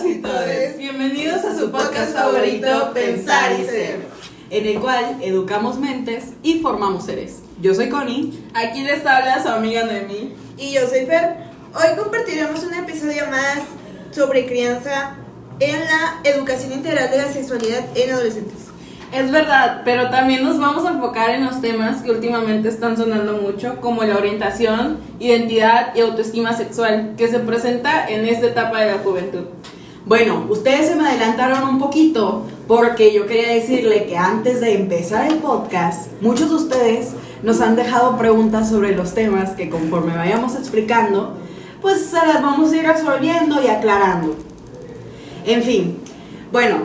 y todes. Bienvenidos a su podcast favorito, Pensar y Ser, en el cual educamos mentes y formamos seres. Yo soy Connie. Aquí les habla su amiga Noemí. Y yo soy Fer. Hoy compartiremos un episodio más sobre crianza en la educación integral de la sexualidad en adolescentes. Es verdad, pero también nos vamos a enfocar en los temas que últimamente están sonando mucho, como la orientación, identidad y autoestima sexual, que se presenta en esta etapa de la juventud. Bueno, ustedes se me adelantaron un poquito porque yo quería decirle que antes de empezar el podcast, muchos de ustedes nos han dejado preguntas sobre los temas que conforme vayamos explicando, pues se las vamos a ir resolviendo y aclarando. En fin, bueno,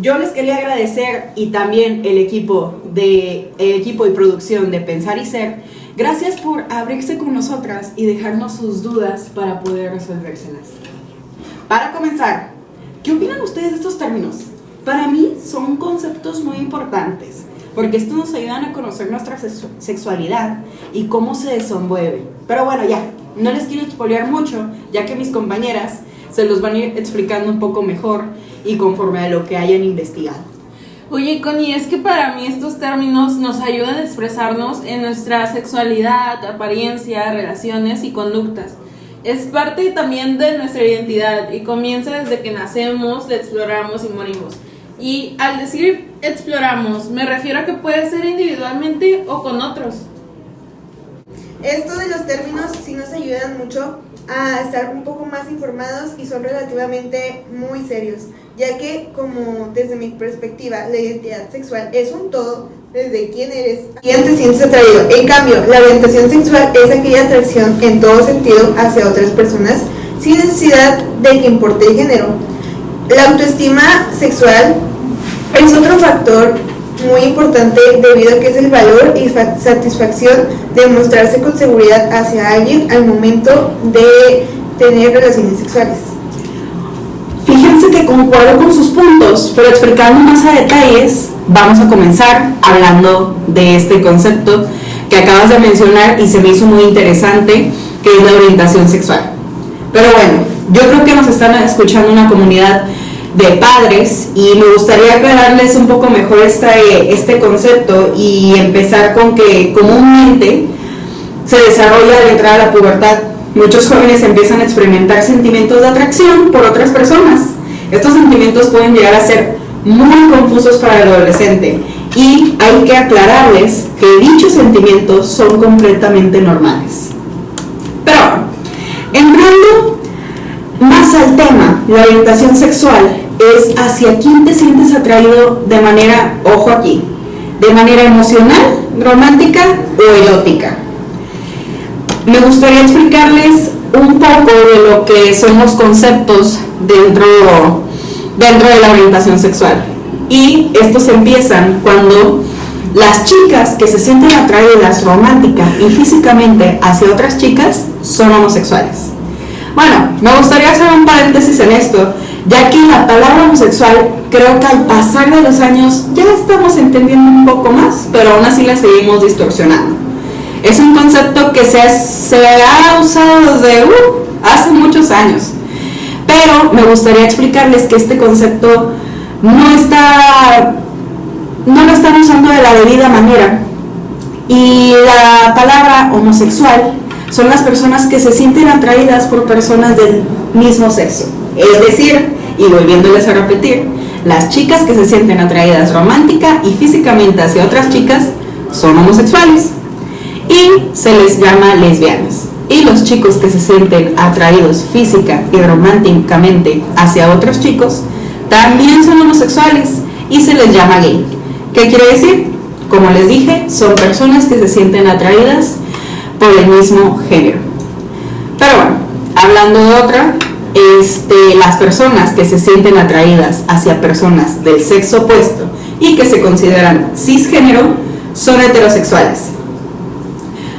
yo les quería agradecer y también el equipo y producción de Pensar y Ser, gracias por abrirse con nosotras y dejarnos sus dudas para poder resolvérselas. Para comenzar, ¿qué opinan ustedes de estos términos? Para mí son conceptos muy importantes, porque estos nos ayudan a conocer nuestra sexualidad y cómo se desenvuelve. Pero bueno, ya, no les quiero spoilear mucho, ya que mis compañeras se los van a ir explicando un poco mejor y conforme a lo que hayan investigado. Oye, Connie, es que para mí estos términos nos ayudan a expresarnos en nuestra sexualidad, apariencia, relaciones y conductas. Es parte también de nuestra identidad y comienza desde que nacemos, la exploramos y morimos. Y al decir exploramos, me refiero a que puede ser individualmente o con otros. Esto de los términos sí nos ayudan mucho a estar un poco más informados y son relativamente muy serios, ya que, como desde mi perspectiva, la identidad sexual es un todo, desde quién eres a quién te sientes atraído. En cambio, la orientación sexual es aquella atracción en todo sentido hacia otras personas sin necesidad de que importe el género. La autoestima sexual es otro factor muy importante debido a que es el valor y satisfacción de mostrarse con seguridad hacia alguien al momento de tener relaciones sexuales. Fíjense que concuerdo con sus puntos, pero explicando más a detalles, vamos a comenzar hablando de este concepto que acabas de mencionar y se me hizo muy interesante, que es la orientación sexual. Pero bueno, yo creo que nos están escuchando una comunidad de padres y me gustaría aclararles un poco mejor este concepto y empezar con que comúnmente se desarrolla al entrar a la pubertad. Muchos jóvenes empiezan a experimentar sentimientos de atracción por otras personas. Estos sentimientos pueden llegar a ser muy confusos para el adolescente y hay que aclararles que dichos sentimientos son completamente normales. Pero entrando más al tema, la orientación sexual es hacia quién te sientes atraído de manera, ojo aquí, de manera emocional, romántica o erótica. Me gustaría explicarles un poco de lo que son los conceptos dentro de la orientación sexual. Y estos empiezan cuando las chicas que se sienten atraídas romántica y físicamente hacia otras chicas son homosexuales. Bueno, me gustaría hacer un paréntesis en esto, ya que la palabra homosexual creo que al pasar de los años ya estamos entendiendo un poco más, pero aún así la seguimos distorsionando. Es un concepto que se ha usado desde hace muchos años, pero me gustaría explicarles que este concepto no lo están usando de la debida manera, y la palabra homosexual son las personas que se sienten atraídas por personas del mismo sexo. Es decir, y volviéndoles a repetir, las chicas que se sienten atraídas romántica y físicamente hacia otras chicas son homosexuales y se les llama lesbianas. Y los chicos que se sienten atraídos física y románticamente hacia otros chicos también son homosexuales y se les llama gay. ¿Qué quiere decir? Como les dije, son personas que se sienten atraídas por el mismo género. Pero bueno, hablando de otra, las personas que se sienten atraídas hacia personas del sexo opuesto y que se consideran cisgénero son heterosexuales.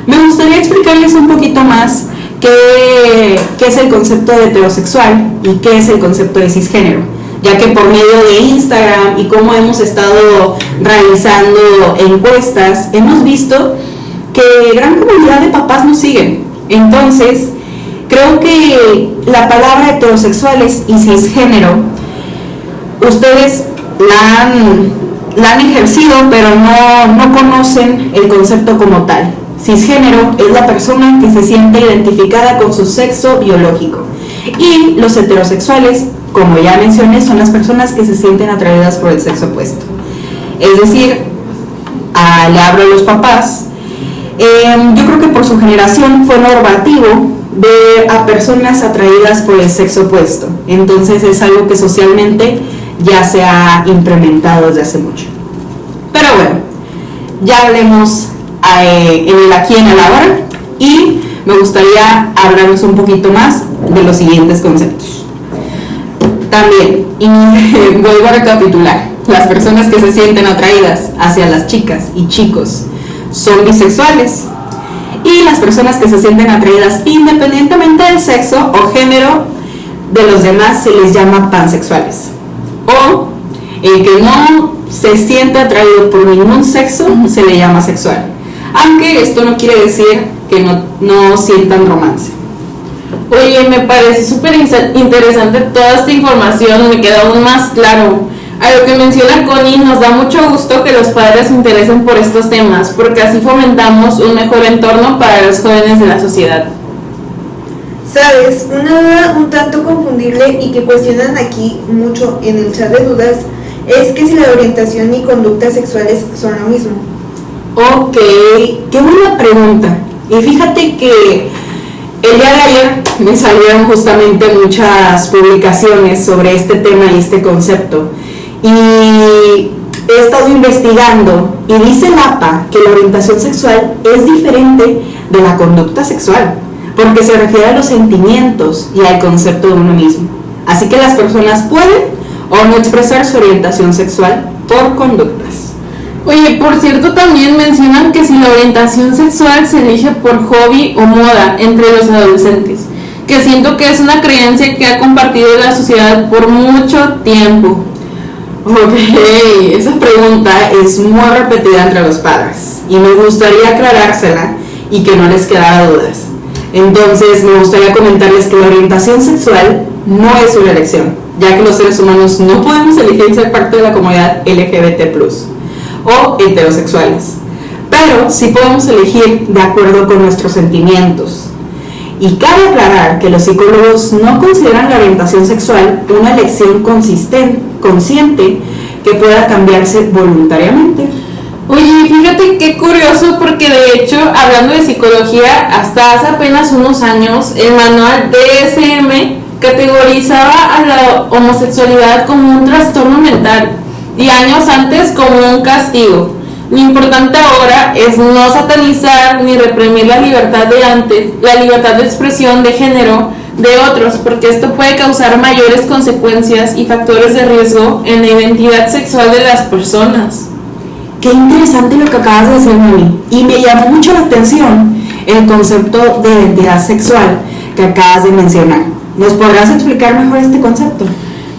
Me gustaría explicarles un poquito más qué es el concepto de heterosexual y qué es el concepto de cisgénero, ya que por medio de Instagram y cómo hemos estado realizando encuestas, hemos visto que gran comunidad de papás nos siguen. Entonces, creo que la palabra heterosexuales y cisgénero, ustedes la han ejercido, pero no conocen el concepto como tal. Cisgénero es la persona que se siente identificada con su sexo biológico. Y los heterosexuales, como ya mencioné, son las personas que se sienten atraídas por el sexo opuesto. Es decir, le hablo a los papás, yo creo que por su generación fue normativo ver a personas atraídas por el sexo opuesto. Entonces es algo que socialmente ya se ha implementado desde hace mucho. Pero bueno, ya hablemos en el aquí y en el ahora, y me gustaría hablarnos un poquito más de los siguientes conceptos. También, y vuelvo a recapitular, las personas que se sienten atraídas hacia las chicas y chicos son bisexuales, y las personas que se sienten atraídas independientemente del sexo o género de los demás se les llama pansexuales. O el que no se siente atraído por ningún sexo se le llama sexual, aunque esto no quiere decir que no sientan romance. Oye, me parece súper interesante toda esta información, me queda aún más claro. A lo que menciona Connie, nos da mucho gusto que los padres se interesen por estos temas, porque así fomentamos un mejor entorno para los jóvenes de la sociedad. Sabes, una duda un tanto confundible y que cuestionan aquí mucho en el chat de dudas es que si la orientación y conductas sexuales son lo mismo. Ok, qué buena pregunta. Y fíjate que el día de ayer me salieron justamente muchas publicaciones sobre este tema y este concepto. Y he estado investigando y dice el APA que la orientación sexual es diferente de la conducta sexual, porque se refiere a los sentimientos y al concepto de uno mismo. Así que las personas pueden o no expresar su orientación sexual por conductas. Oye, por cierto, también mencionan que si la orientación sexual se elige por hobby o moda entre los adolescentes, que siento que es una creencia que ha compartido la sociedad por mucho tiempo. Ok, esa pregunta es muy repetida entre los padres y me gustaría aclarársela y que no les quedara dudas. Entonces me gustaría comentarles que la orientación sexual no es una elección, ya que los seres humanos no podemos elegir ser parte de la comunidad LGBT+, o heterosexuales, pero sí podemos elegir de acuerdo con nuestros sentimientos. Y cabe aclarar que los psicólogos no consideran la orientación sexual una elección consciente que pueda cambiarse voluntariamente. Oye, fíjate qué curioso, porque de hecho, hablando de psicología, hasta hace apenas unos años, el manual DSM categorizaba a la homosexualidad como un trastorno mental y años antes como un castigo. Lo importante ahora es no satanizar ni reprimir la libertad de expresión de género de otros, porque esto puede causar mayores consecuencias y factores de riesgo en la identidad sexual de las personas. Qué interesante lo que acabas de decir, Moni, y me llamó mucho la atención el concepto de identidad sexual que acabas de mencionar. ¿Nos podrás explicar mejor este concepto?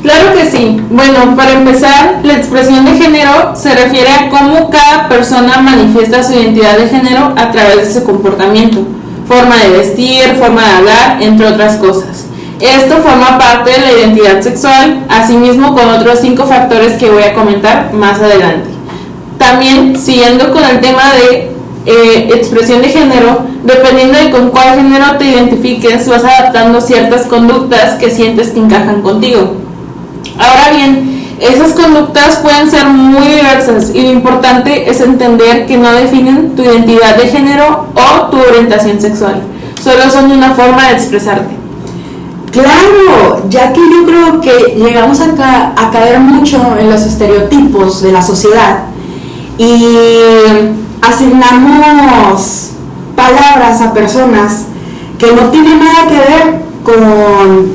Claro que sí. Bueno, para empezar, la expresión de género se refiere a cómo cada persona manifiesta su identidad de género a través de su comportamiento, forma de vestir, forma de hablar, entre otras cosas. Esto forma parte de la identidad sexual, asimismo con otros 5 factores que voy a comentar más adelante. También, siguiendo con el tema de expresión de género, dependiendo de con cuál género te identifiques, vas adaptando ciertas conductas que sientes que encajan contigo. Ahora bien, esas conductas pueden ser muy diversas y lo importante es entender que no definen tu identidad de género o tu orientación sexual, solo son una forma de expresarte. Claro, ya que yo creo que llegamos a caer mucho en los estereotipos de la sociedad y asignamos palabras a personas que no tienen nada que ver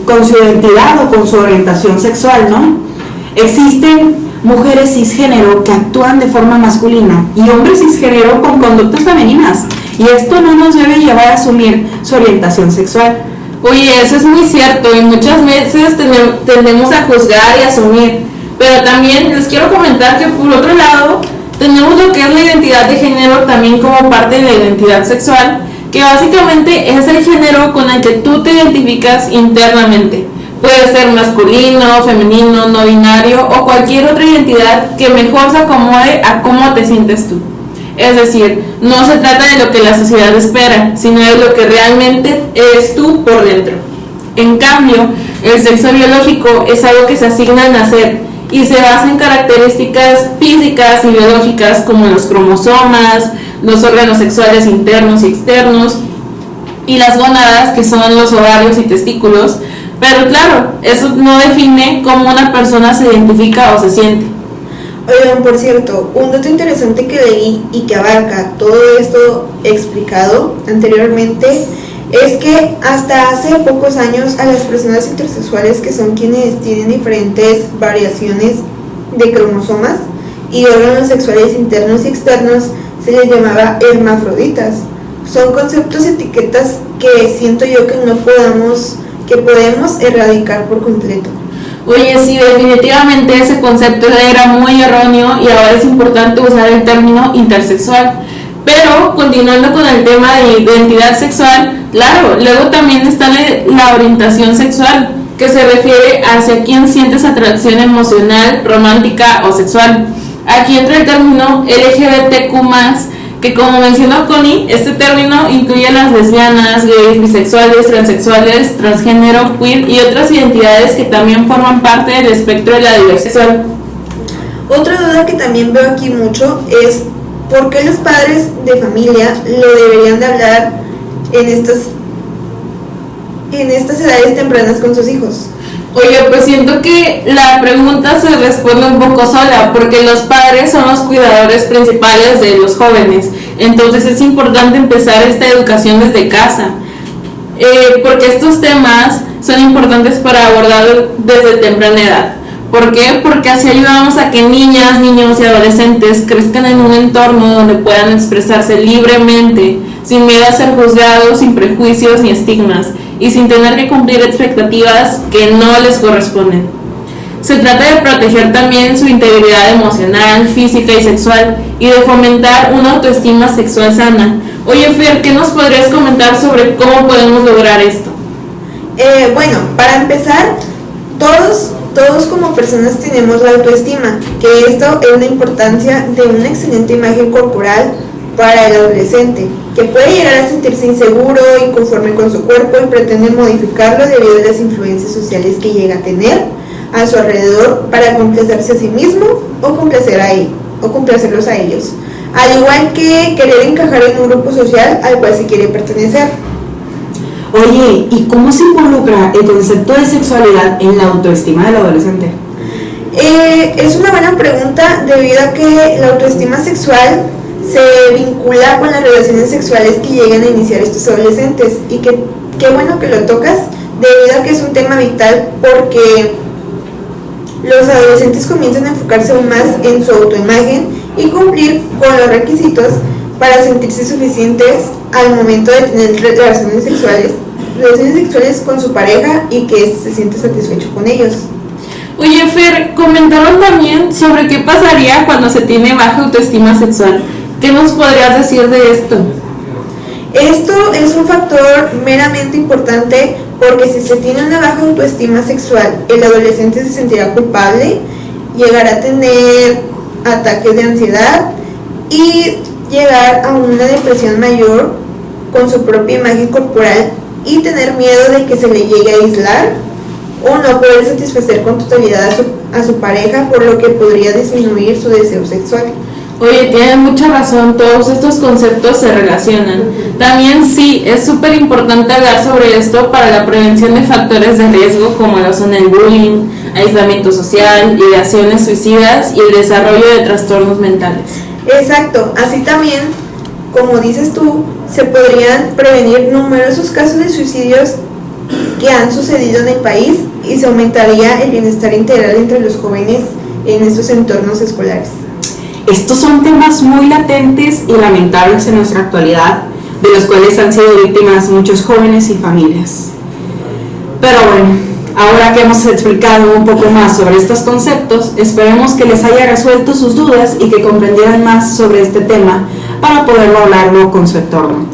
con su identidad o con su orientación sexual, ¿no? Existen mujeres cisgénero que actúan de forma masculina y hombres cisgénero con conductas femeninas, y esto no nos debe llevar a asumir su orientación sexual. Oye, eso es muy cierto y muchas veces tendemos a juzgar y asumir, pero también les quiero comentar que por otro lado tenemos lo que es la identidad de género también como parte de la identidad sexual, que básicamente es el género con el que tú te identificas internamente. Puede ser masculino, femenino, no binario o cualquier otra identidad que mejor se acomode a cómo te sientes tú. Es decir, no se trata de lo que la sociedad espera, sino de lo que realmente eres tú por dentro. En cambio, el sexo biológico es algo que se asigna al nacer y se basa en características físicas y biológicas como los cromosomas, los órganos sexuales internos y externos y las gónadas, que son los ovarios y testículos. Pero claro, eso no define cómo una persona se identifica o se siente. Oigan, por cierto, un dato interesante que leí y que abarca todo esto explicado anteriormente es que hasta hace pocos años a las personas intersexuales, que son quienes tienen diferentes variaciones de cromosomas y órganos sexuales internos y externos, se les llamaba hermafroditas. Son conceptos, etiquetas que siento yo que podemos erradicar por completo. Oye, sí, definitivamente ese concepto era muy erróneo y ahora es importante usar el término intersexual. Pero, continuando con el tema de identidad sexual, claro, luego también está la orientación sexual, que se refiere hacia quién sientes atracción emocional, romántica o sexual. Aquí entra el término LGBTQ+, que como mencionó Connie, este término incluye a las lesbianas, gays, bisexuales, transexuales, transgénero, queer y otras identidades que también forman parte del espectro de la diversidad sexual. Otra duda que también veo aquí mucho es ¿por qué los padres de familia lo deberían de hablar en estas edades tempranas con sus hijos? Oye, pues siento que la pregunta se responde un poco sola, porque los padres son los cuidadores principales de los jóvenes, entonces es importante empezar esta educación desde casa, porque estos temas son importantes para abordar desde temprana edad. ¿Por qué? Porque así ayudamos a que niñas, niños y adolescentes crezcan en un entorno donde puedan expresarse libremente, sin miedo a ser juzgados, sin prejuicios ni estigmas, y sin tener que cumplir expectativas que no les corresponden. Se trata de proteger también su integridad emocional, física y sexual, y de fomentar una autoestima sexual sana. Oye, Fer, ¿qué nos podrías comentar sobre cómo podemos lograr esto? Bueno, para empezar, todos como personas tenemos la autoestima, que esto es la importancia de una excelente imagen corporal para el adolescente, que puede llegar a sentirse inseguro, inconforme con su cuerpo y pretende modificarlo debido a las influencias sociales que llega a tener a su alrededor para complacerse a sí mismo o complacerlos a ellos, al igual que querer encajar en un grupo social al cual se quiere pertenecer. Oye, ¿y cómo se involucra el concepto de sexualidad en la autoestima del adolescente? Es una buena pregunta, debido a que la autoestima sexual se vincula con las relaciones sexuales que llegan a iniciar estos adolescentes, y qué bueno que lo tocas, debido a que es un tema vital, porque los adolescentes comienzan a enfocarse aún más en su autoimagen y cumplir con los requisitos para sentirse suficientes al momento de tener relaciones sexuales con su pareja y que se siente satisfecho con ellos. Oye, Fer, comentaron también sobre qué pasaría cuando se tiene baja autoestima sexual. ¿Qué nos podrías decir de esto? Esto es un factor meramente importante, porque si se tiene una baja autoestima sexual, el adolescente se sentirá culpable, llegará a tener ataques de ansiedad y llegar a una depresión mayor con su propia imagen corporal, y tener miedo de que se le llegue a aislar o no poder satisfacer con totalidad a su pareja, por lo que podría disminuir su deseo sexual. Oye, tienes mucha razón, todos estos conceptos se relacionan. También sí, es súper importante hablar sobre esto para la prevención de factores de riesgo como lo son el bullying, aislamiento social, ideaciones suicidas y el desarrollo de trastornos mentales. Exacto, así también, como dices tú, se podrían prevenir numerosos casos de suicidios que han sucedido en el país, y se aumentaría el bienestar integral entre los jóvenes en estos entornos escolares. Estos son temas muy latentes y lamentables en nuestra actualidad, de los cuales han sido víctimas muchos jóvenes y familias. Pero bueno, ahora que hemos explicado un poco más sobre estos conceptos, esperemos que les haya resuelto sus dudas y que comprendieran más sobre este tema para poderlo hablarlo con su entorno.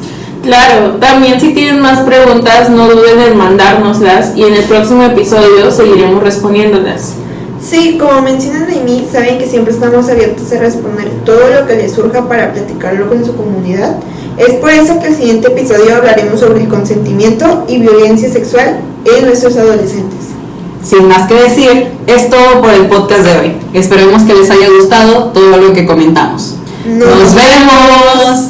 Claro, también si tienen más preguntas no duden en mandárnoslas y en el próximo episodio seguiremos respondiéndolas. Sí, como mencionan de mí, saben que siempre estamos abiertos a responder todo lo que les surja para platicarlo con su comunidad. Es por eso que el siguiente episodio hablaremos sobre el consentimiento y violencia sexual en nuestros adolescentes. Sin más que decir, es todo por el podcast de hoy. Esperemos que les haya gustado todo lo que comentamos. ¡Nos vemos!